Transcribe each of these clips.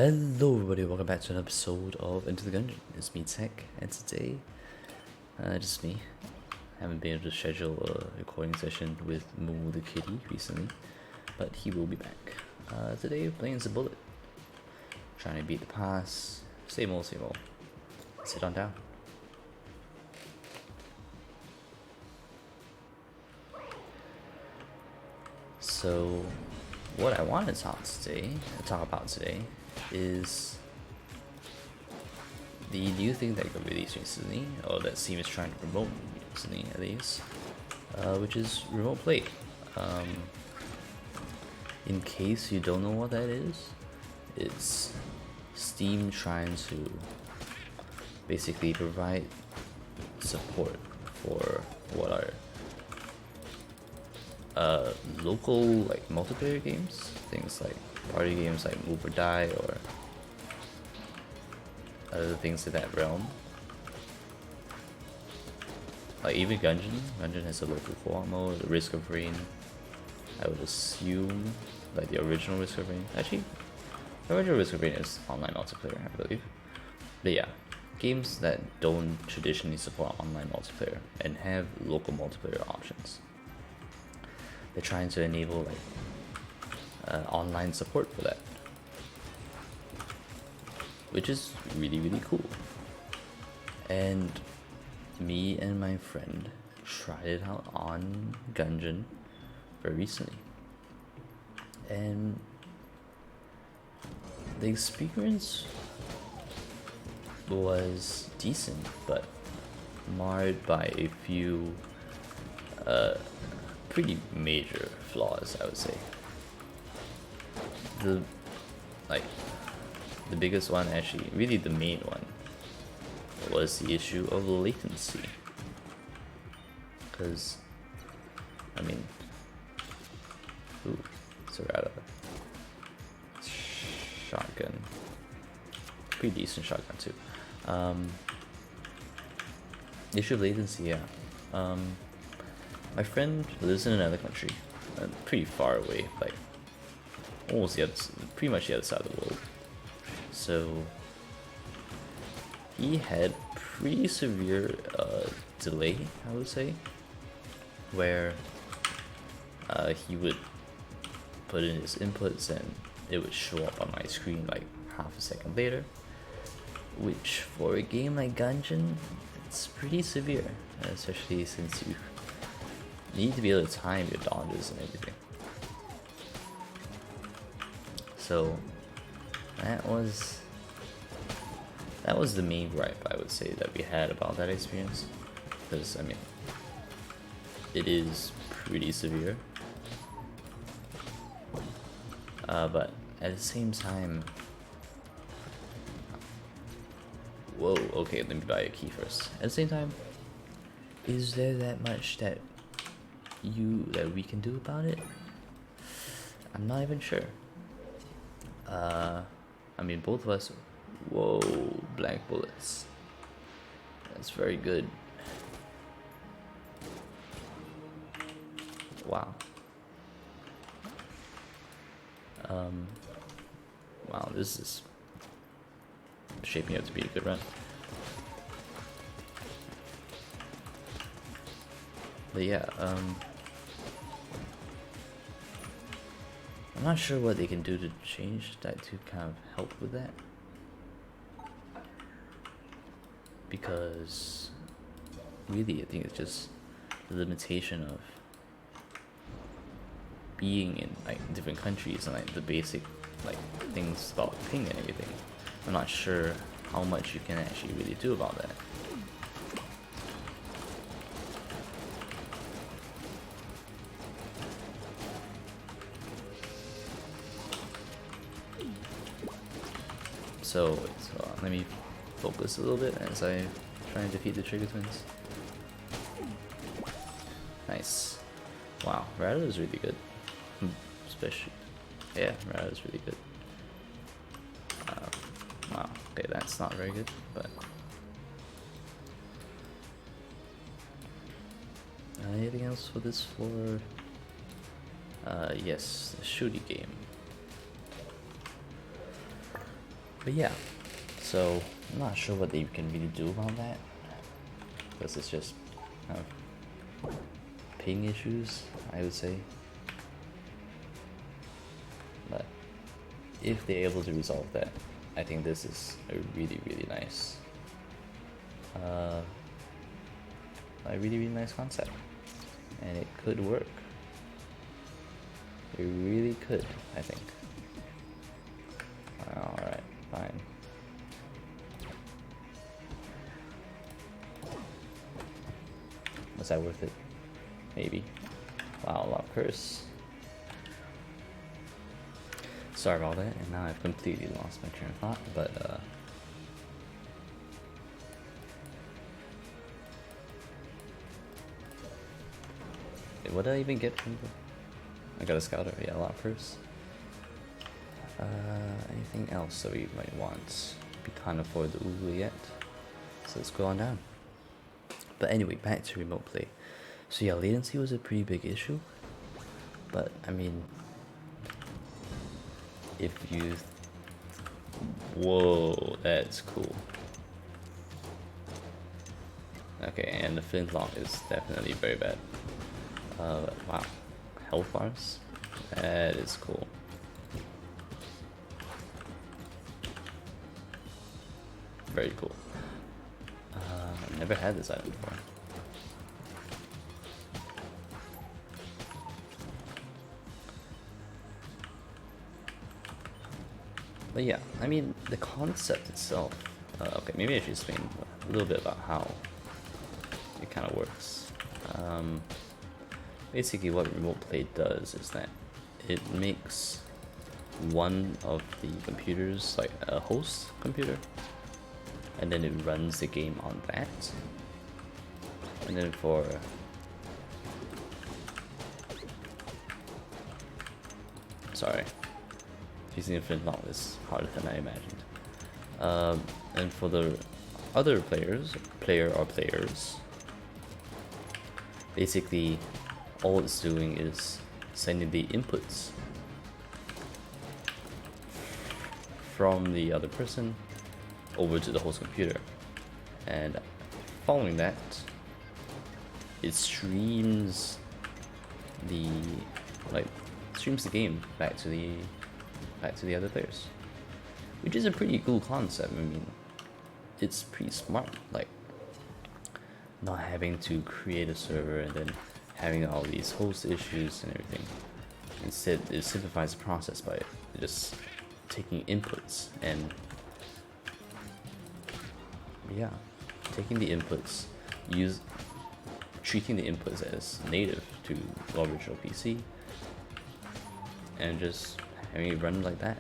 Hello everybody, welcome back to an episode of Enter the Gungeon. It's me Tech, and today, just me. I haven't been able to schedule a recording session with Moo the kitty recently, but he will be back. Today we're playing some bullet. Trying to beat the pass, same old. Sit on down. So, what I want to talk about today is the new thing that got released recently, or that Steam is trying to promote recently at least, which is remote play. In case you don't know what that is, it's Steam trying to basically provide support for what are local like multiplayer games, things like party games like Move or Die or other things in that realm. Like even Gungeon has a local co-op mode, Risk of Rain. I would assume like the original Risk of Rain. Actually, the original Risk of Rain is online multiplayer, I believe. But yeah, games that don't traditionally support online multiplayer and have local multiplayer options. They're trying to enable like online support for that, which is really cool. And me and my friend tried it out on Gungeon very recently, and the experience was decent, but marred by a few pretty major flaws, I would say. The biggest one, actually, really the main one, was the issue of latency. Because, I mean, ooh, it's a rather shotgun, pretty decent shotgun too. The issue of latency, yeah. My friend lives in another country, pretty far away, like almost pretty much the other side of the world. So he had pretty severe delay, I would say, where he would put in his inputs and it would show up on my screen like half a second later, which for a game like Gungeon, it's pretty severe, especially since you need to be able to time your dodges and everything. So that was the main gripe, I would say, that we had about that experience, because I mean it is pretty severe, but at the same time, whoa, okay, let me buy a key first. At the same time, is there that much that we can do about it? I'm not even sure. I mean, both of us. Whoa, blank bullets. That's very good. Wow. Wow, this is shaping up to be a good run. But yeah, I'm not sure what they can do to change that, to kind of help with that, because really I think it's just the limitation of being in like different countries and like the basic like things about ping and everything. I'm not sure how much you can actually really do about that. So let me focus a little bit as I try and defeat the Trigger Twins. Nice. Wow, Rattle is really good. Especially, yeah, Rattle is really good. Wow, okay, that's not very good, but anything else for this floor? Yes, the shooty game. But yeah, so I'm not sure what they can really do about that, because it's just kind of ping issues, I would say. But if they're able to resolve that, I think this is a really nice, a really nice concept, and it could work. It really could, I think. Alright, fine. Was that worth it? Maybe. Wow, lock curse. Sorry about that, and now I've completely lost my train of thought, but what did I even get from the... I got a scouter, yeah, lock curse. Anything else that we might want? We can't afford the Ugu yet, so let's go on down. But anyway, back to remote play. So yeah, latency was a pretty big issue, but I mean, if you... Whoa, that's cool. Okay, and the flintlock is definitely very bad. Wow, health bars? That is cool. Very cool. I've never had this item before. But yeah, I mean, the concept itself, okay, maybe I should explain a little bit about how it kind of works. Basically what remote play does is that it makes one of the computers like a host computer, and then it runs the game on that. And then for using a flintlock is harder than I imagined. And for the other players, basically all it's doing is sending the inputs from the other person over to the host computer, and following that it streams the game back to the other players, which is a pretty cool concept. I mean, it's pretty smart, like not having to create a server and then having all these host issues and everything. Instead, it simplifies the process by just taking inputs and taking the inputs, treating the inputs as native to the original PC, and just having it run like that,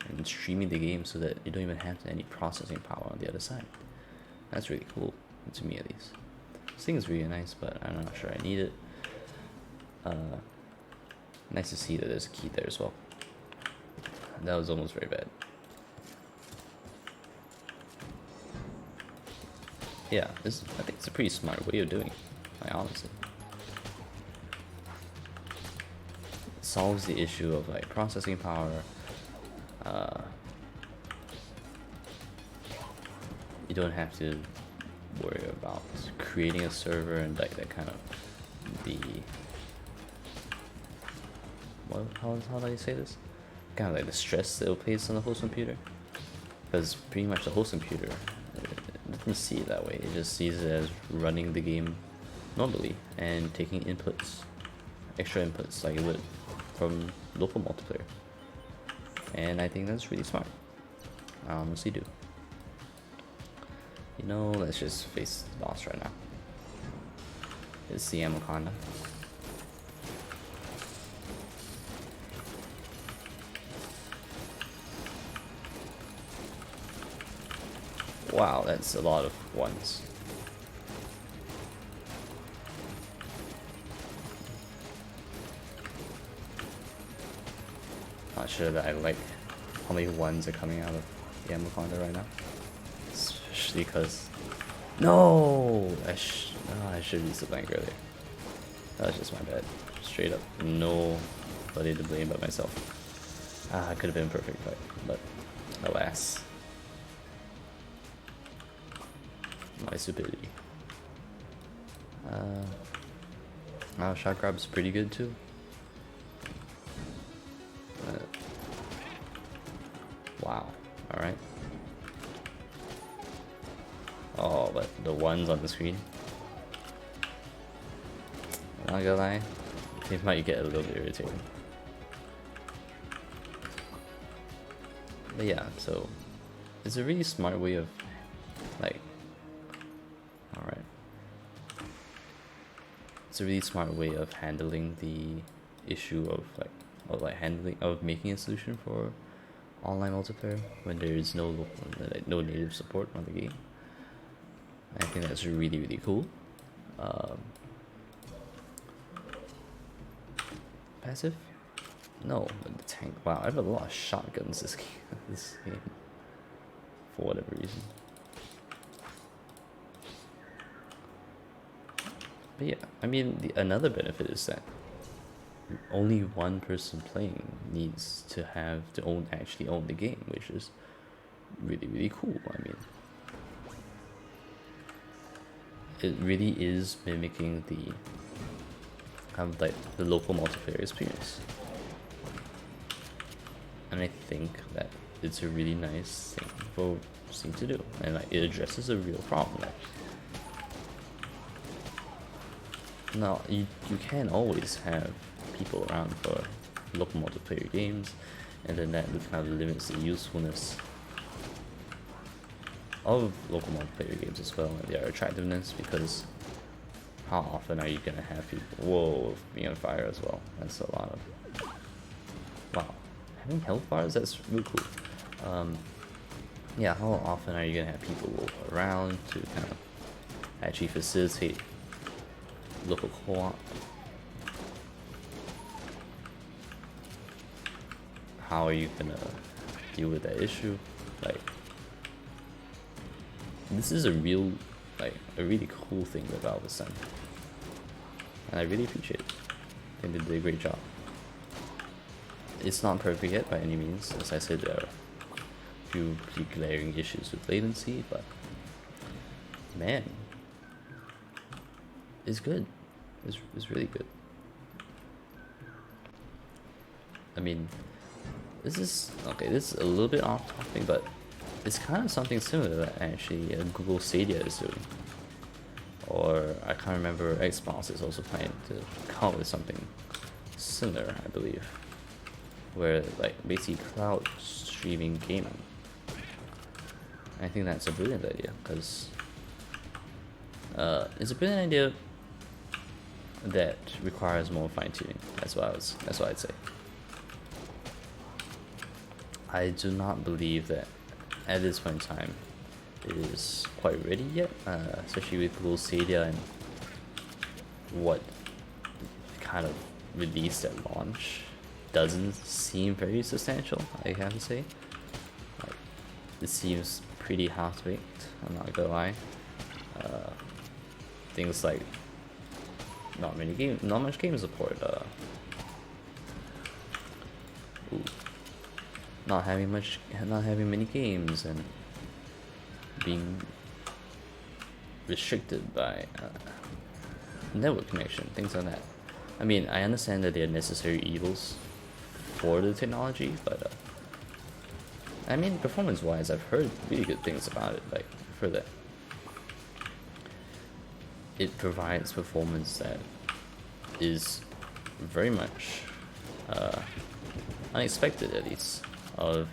and streaming the game so that you don't even have any processing power on the other side. That's really cool, to me at least. This thing is really nice, but I'm not sure I need it. Nice to see that there's a key there as well. That was almost very bad. Yeah, I think it's a pretty smart way of doing it, like, honestly. It solves the issue of like processing power. You don't have to worry about creating a server and like that kind of how do I say this? Kind of like the stress that it will place on the host computer, because pretty much the host computer doesn't see it that way. It just sees it as running the game normally and taking inputs, extra inputs like it would from local multiplayer. And I think that's really smart. I honestly do. You know, let's just face the boss right now. It's the Amoconda. Wow, that's a lot of ones. Not sure that I like how many ones are coming out of the Amoconda right now. Especially because... No! I should use the blank earlier. That was just my bad. Straight up. Nobody to blame but myself. It could have been a perfect fight, but alas. my stupidity. Shot grab's pretty good too. Wow. All right. Oh, but the ones on the screen. Not gonna lie, they might get a little bit irritating. But yeah, so it's a really smart way of like, alright. It's a really smart way of handling the issue of making a solution for online multiplayer when there is no native support on the game. I think that's really cool. Passive? No, but the tank. Wow, I have a lot of shotguns this game, for whatever reason. But yeah, I mean, another benefit is that only one person playing needs to actually own the game, which is really cool. I mean, it really is mimicking the the local multiplayer experience, and I think that it's a really nice thing for Steam to do, and like, it addresses a real problem. Like, now you can always have people around for local multiplayer games, and then that kind of limits the usefulness of local multiplayer games as well, and their attractiveness, because how often are you gonna have people, whoa, being on fire as well? That's a lot of, wow, having health bars, that's really cool. Yeah, how often are you gonna have people around to kind of actually facilitate local co-op? How are you gonna deal with that issue? Like, this is a really cool thing that Valve has done, and I really appreciate it. I think they did a great job. It's not perfect yet by any means. As I said, there are a few pretty glaring issues with latency, but man, it's good. It's really good. I mean, this is a little bit off topic, but it's kind of something similar that actually Google Stadia is doing. Or I can't remember, Xbox is also planning to come up with something similar, I believe, where like basically cloud streaming gaming. I think that's a brilliant idea, because it's a brilliant idea that requires more fine-tuning. That's what I'd say. I do not believe that at this point in time it is quite ready yet, especially with Google Stadia and what kind of released at launch doesn't seem very substantial, I have to say. Like, it seems pretty half-baked, I'm not gonna lie. Things like not much game support, not having many games, and being restricted by network connection, things like that. I mean, I understand that they are necessary evils for the technology, but I mean, performance-wise, I've heard really good things about it. Like, for that, it provides performance that is very much unexpected, at least, of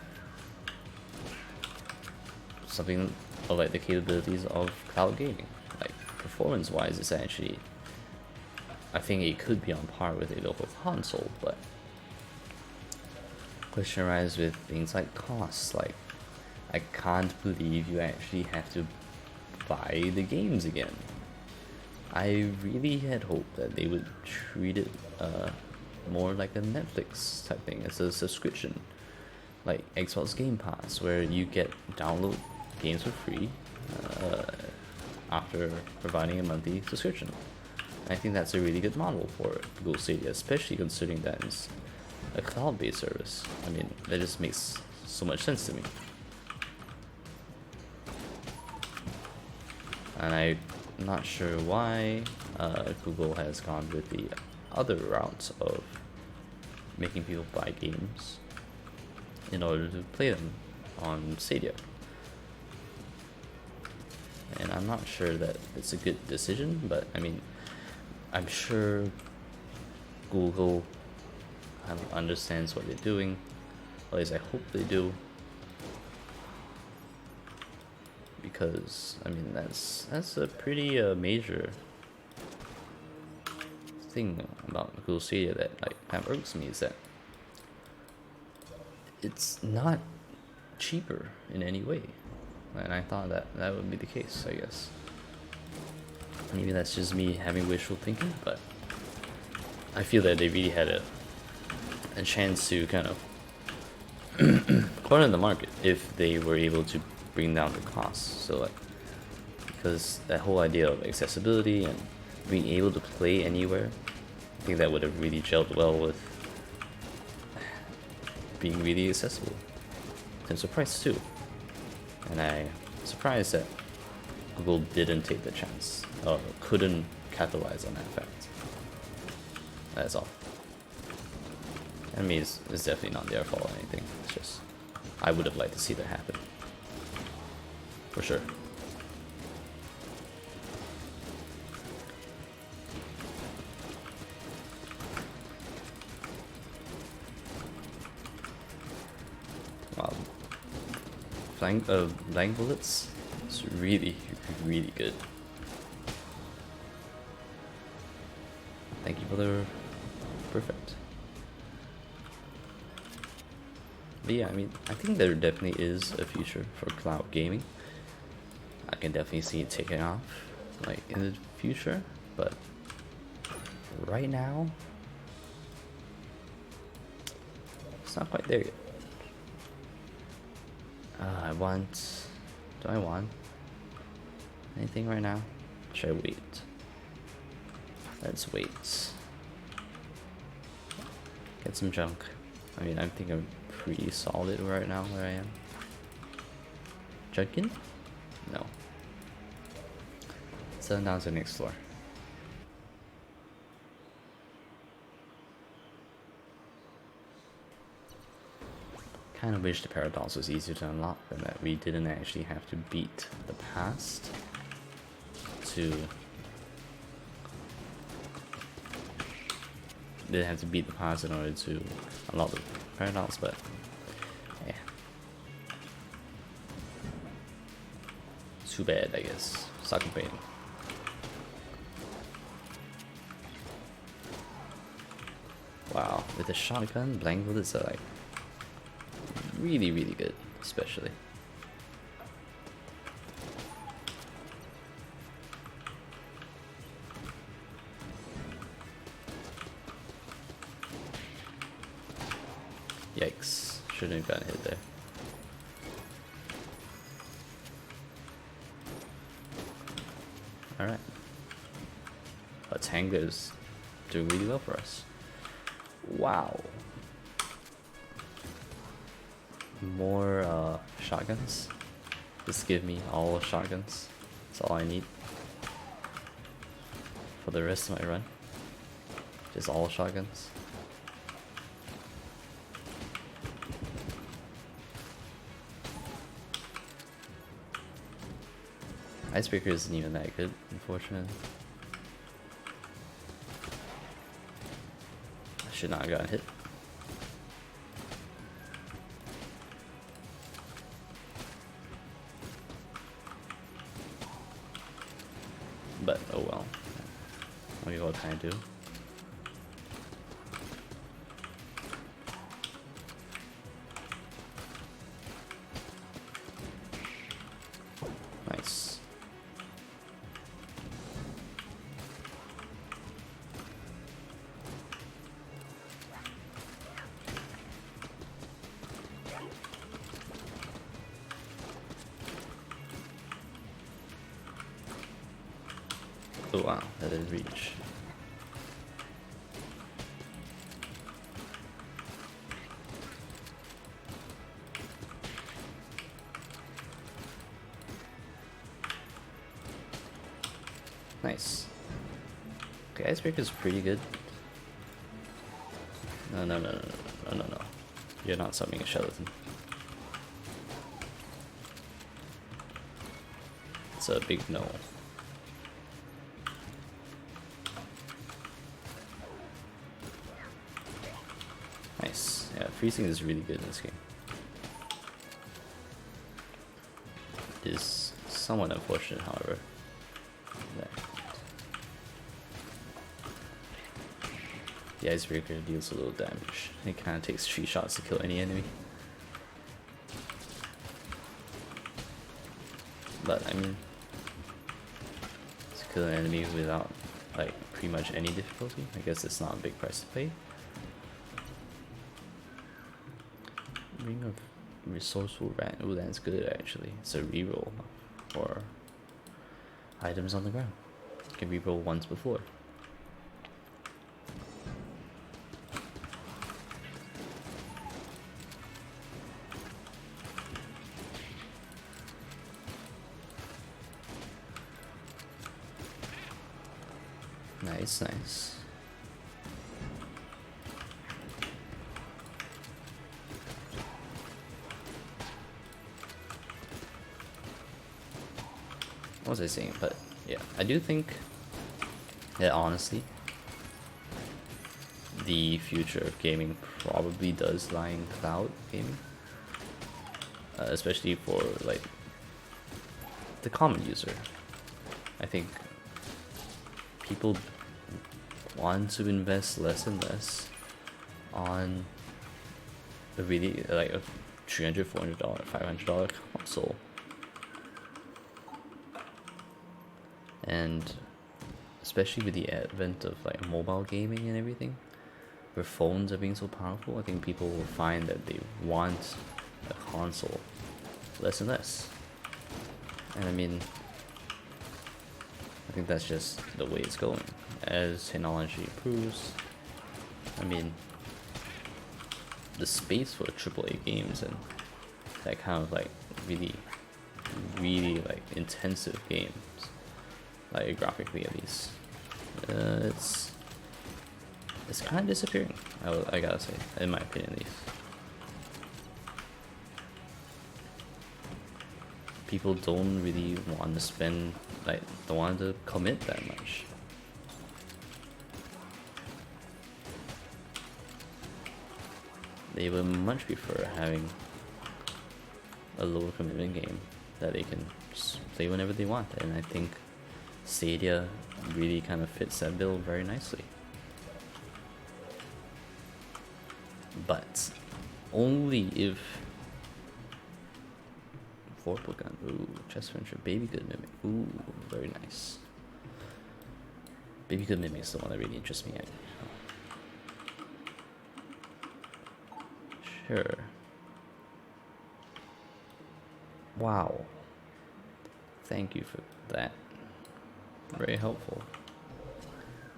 something of like the capabilities of cloud gaming. Like, performance-wise, it's actually, I think it could be on par with a local console, but question arises with things like costs. Like, I can't believe you actually have to buy the games again. I really had hoped that they would treat it more like a Netflix type thing, as a subscription, like Xbox Game Pass, where you get download games for free after providing a monthly subscription. I think that's a really good model for Google Stadia, especially considering that it's a cloud-based service. I mean, that just makes so much sense to me. and I'm not sure why Google has gone with the other route of making people buy games in order to play them on Stadia. And I'm not sure that it's a good decision, but I mean, I'm sure Google kind of understands what they're doing. At least I hope they do. Because I mean that's a pretty major thing about Google Stadia that like kind of irks me, is that it's not cheaper in any way. And I thought that that would be the case, I guess. Maybe that's just me having wishful thinking, but I feel that they really had a chance to kind of corner the market if they were able to bring down the costs. So like, because that whole idea of accessibility and being able to play anywhere, I think that would have really gelled well with being really accessible in terms of price too. And I'm surprised that Google didn't take the chance, or couldn't capitalize on that fact. That's all. I mean, it's definitely not their fault or anything. It's just, I would have liked to see that happen. For sure. Wow. Blank bullets is really, really good. Thank you for the perfect. But yeah, I mean, I think there definitely is a future for cloud gaming. I can definitely see it taking off, like, in the future, but right now, it's not quite there yet. Do I want anything right now? Should I wait? Let's wait. Get some junk. I mean, I think I'm pretty solid right now where I am. Junkin? No. Send down to the next floor. Kind of wish the paradox was easier to unlock and that we didn't actually have to beat the past to in order to unlock the paradox, but yeah, too bad, I guess. Sucker pain. Wow, with the shotgun, blank bullets are like really, really good, especially. Yikes, shouldn't have gotten hit there. Alright. Our tank is doing really well for us. Wow. More shotguns. Just give me all shotguns. That's all I need for the rest of my run. Just all shotguns. Icebreaker isn't even that good, unfortunately. I should not have gotten hit. But oh well. What can I do? Nice. Oh wow, that didn't reach. Nice. Okay, Icebreaker's pretty good. No, no, no, no, no, no, no. You're not summoning a skeleton. It's a big no. Nice. Yeah, freezing is really good in this game. It is somewhat unfortunate, however. That the Icebreaker deals a little damage. It kind of takes 3 shots to kill any enemy. But I mean, to kill an enemy without like pretty much any difficulty, I guess it's not a big price to pay. Ring of Resourceful Rat. Ooh, that's good actually. It's a reroll for items on the ground. You can reroll once before. Nice, nice. What was I saying? But yeah, I do think that honestly, the future of gaming probably does lie in cloud gaming, especially for like the common user. I think people want to invest less and less on a really like a $300, $400, $500 console. And especially with the advent of like mobile gaming and everything, where phones are being so powerful, I think people will find that they want a console less and less. And I mean, I think that's just the way it's going. As technology improves, I mean, the space for AAA games and that kind of like really like intensive games, like graphically at least, it's kind of disappearing. I gotta say, in my opinion, at least. People don't really want to spend, like, don't want to commit that much. They would much prefer having a lower commitment game that they can just play whenever they want, and I think Stadia really kind of fits that bill very nicely. But only if Vorpal Gun, ooh, chest venture, Baby Good Mimic, ooh, very nice. Baby Good Mimic is the one that really interests me. Sure. Wow. Thank you for that. Very helpful.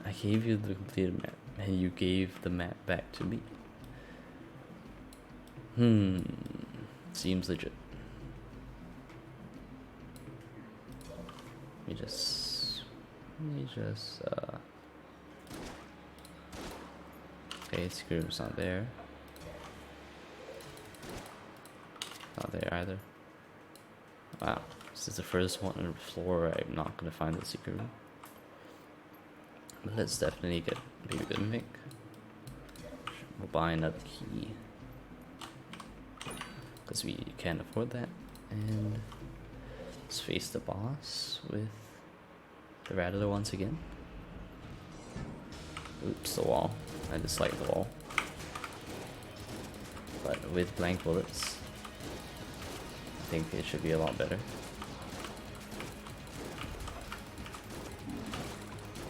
I gave you the completed map, and you gave the map back to me. Seems legit. Let me just okay, secret room's not there. Not there either. Wow, this is the first one on the floor. I'm not gonna find the secret room. But let's definitely get Baby Good Mimic. We'll buy another key, because we can't afford that. And let's face the boss with the Rattler once again. Oops, the wall. I dislike the wall. But with blank bullets, I think it should be a lot better.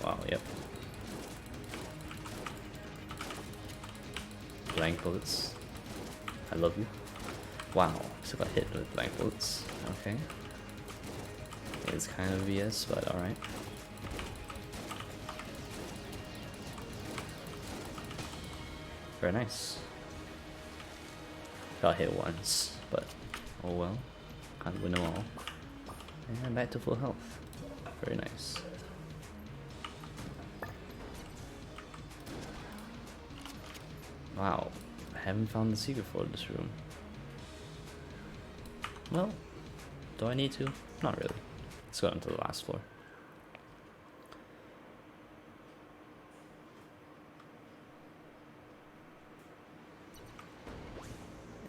Wow, yep. Blank bullets. I love you. Wow, still got hit with blank bullets. Okay. It's kind of BS, but alright. Very nice. Got hit once, but oh well. Can't win them all. And back to full health. Very nice. Wow, I haven't found the secret for this room. Well, do I need to? Not really. Let's go into the last floor.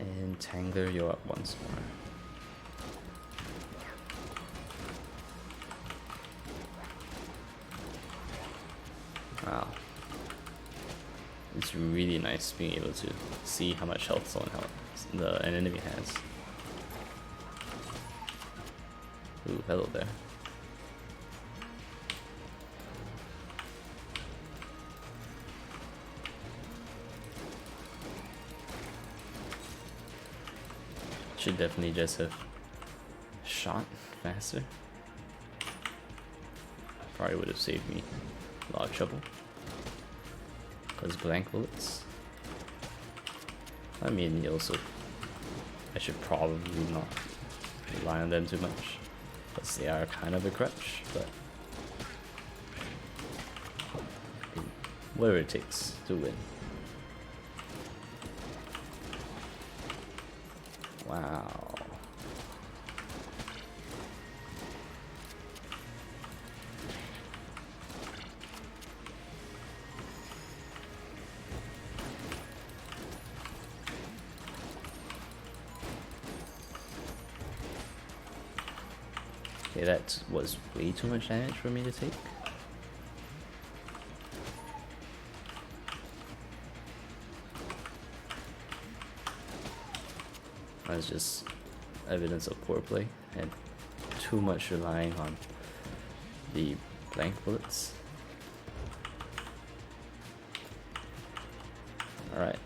And Tangler, you're up once more. Wow. It's really nice being able to see how much health an enemy has. Ooh, hello there. Should definitely just have shot faster. Probably would have saved me a lot of trouble. Because blank bullets. I mean, I should probably not rely on them too much. Because they are kind of a crutch, but whatever it takes to win. Wow. Okay, that was way too much damage for me to take. That's just evidence of poor play and too much relying on the blank bullets. Alright.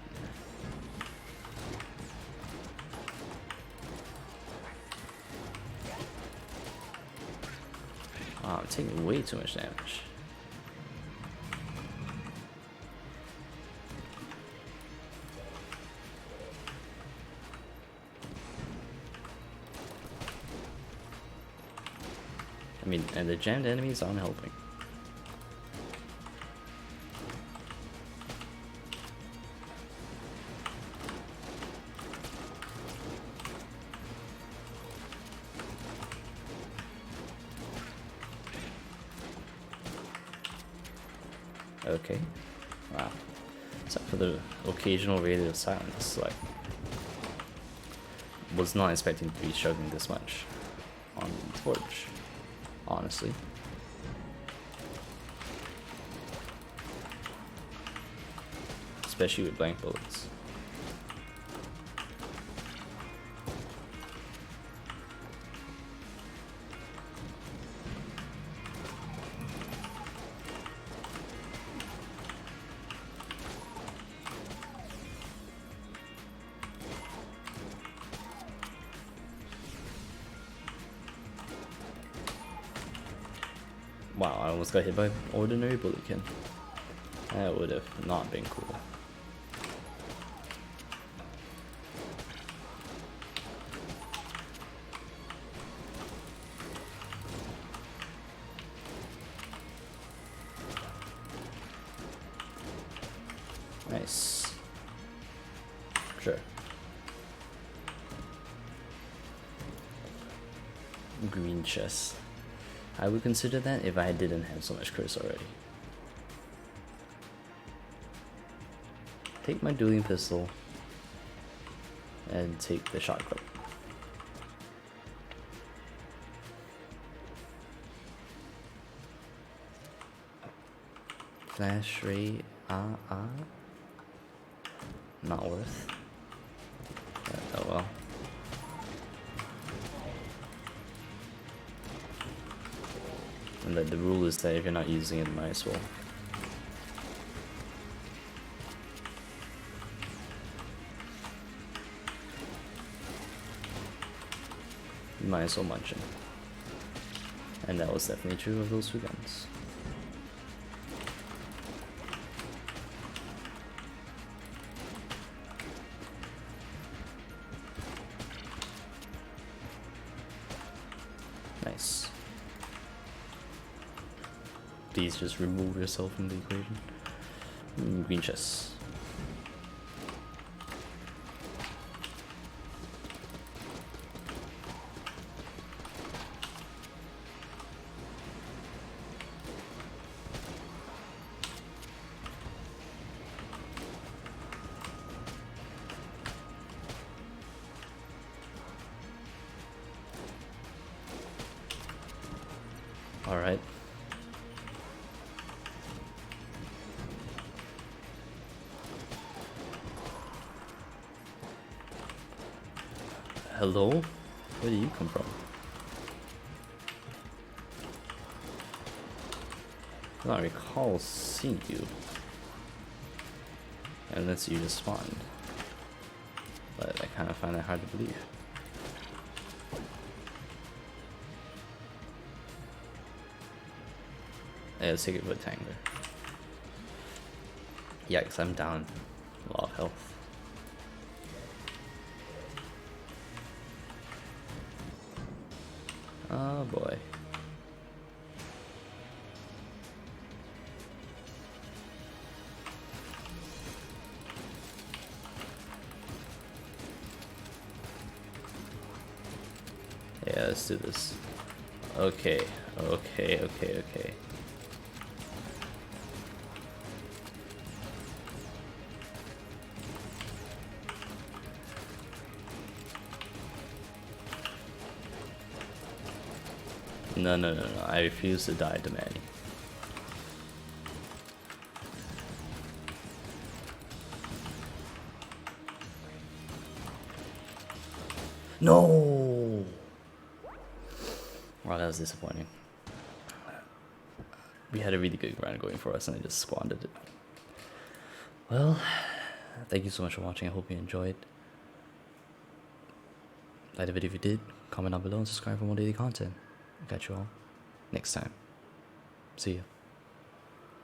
Wow, I'm taking way too much damage. I mean, and the jammed enemies aren't helping. Okay. Wow. Except for the occasional radio silence, like, was not expecting to be struggling this much on Torch, honestly. Especially with blank bullets. Wow, I almost got hit by an ordinary bulletkin. That would have not been cool. Nice. Sure. Green chest. I would consider that if I didn't have so much curse already. Take my dueling pistol and take the shotgun. Flash ray, not worth. Oh well. And the rule is that if you're not using it, might as well. You might as well munch it. And that was definitely true of those two guns. Nice. Please just remove yourself from the equation. Green chest. Alright. Hello? Where do you come from? I don't recall seeing you. Unless you just spawned. But I kind of find that hard to believe. Yeah, let's take it with Tangler. Yeah, because I'm down a lot of health. Oh boy. Yeah, let's do this. Okay, okay. No. I refuse to die to Manny. No! Wow, that was disappointing. We had a really good round going for us and I just squandered it. Well, thank you so much for watching. I hope you enjoyed. Like the video if you did, comment down below and subscribe for more daily content. I'll catch you all next time. See ya.